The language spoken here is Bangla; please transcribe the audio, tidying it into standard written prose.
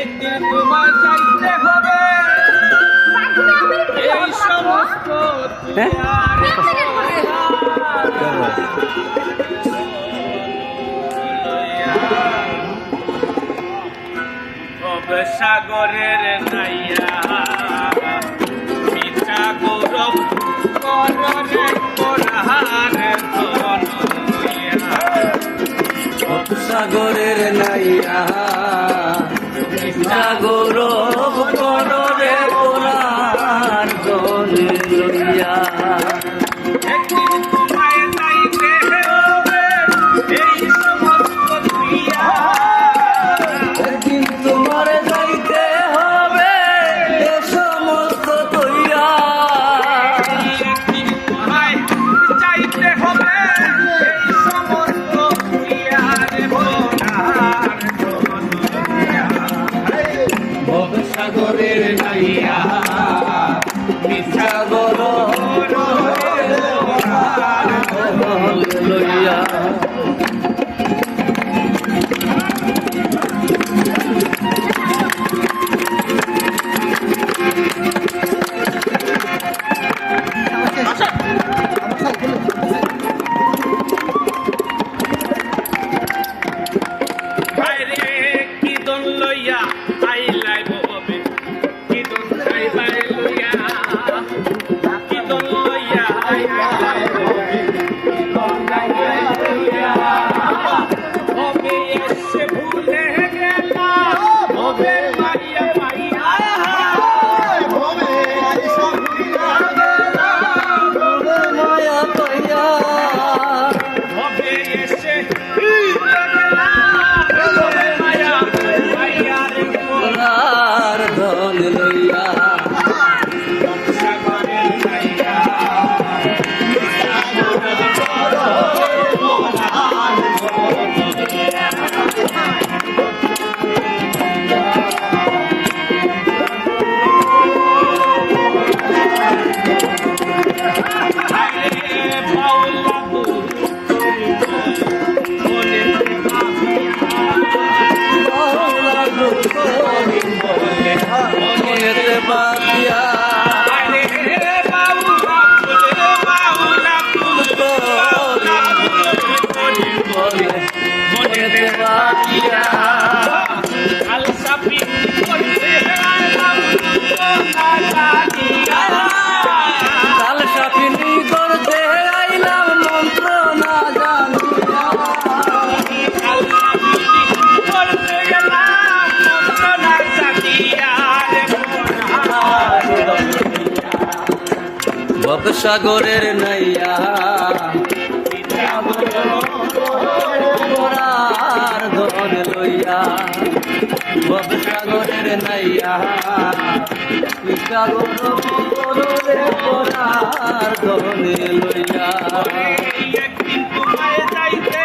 একদিন তোমায় চাইতে হবে এই সমস্ত সাগরের নাইয়া মিঠা গৌরব কররে কোরহান সাগরের নাইয়া মিঠা গৌরব কররে কোরহান লইয়া একদিন তোমায় চাইতে হবে এই সমস্ত দুনিয়া একদিন তোমার যাইতে হবে এ সমস্ত তৈয়া একদিন তোমায় চাইতে হবে এই সমস্ত দুনিয়ার ভোলার সাগরের নাইয়া মিঠা গৌরব লইয়া কি দন লইয়া আইলাই ববে কি দন খাইবাই লইয়া কি দন লইয়া আইলাই ববে কি দন খাইবাই লইয়া ববে এসে ভুলে গেলা ববে মাইয়া মাইয়া ববে এসে ভুলে গেলা ববে মায়া পাইয়া ববে এসে ভুলে গেলা ববে মাইয়া মাইয়া রে সোনার ধন লইয়া সাগরের নাইয়া মনেতে বাঁধিয়া মনেতে বাঁধিয়া কাল সাপিনী করতে আইলাম মন্ত্র না জানিয়া সাগরের নাইয়া পরার ধন লইয়া সাগরের নাইয়া সাগরে পরার ধন লইয়া একদিন তোমায় চাইতে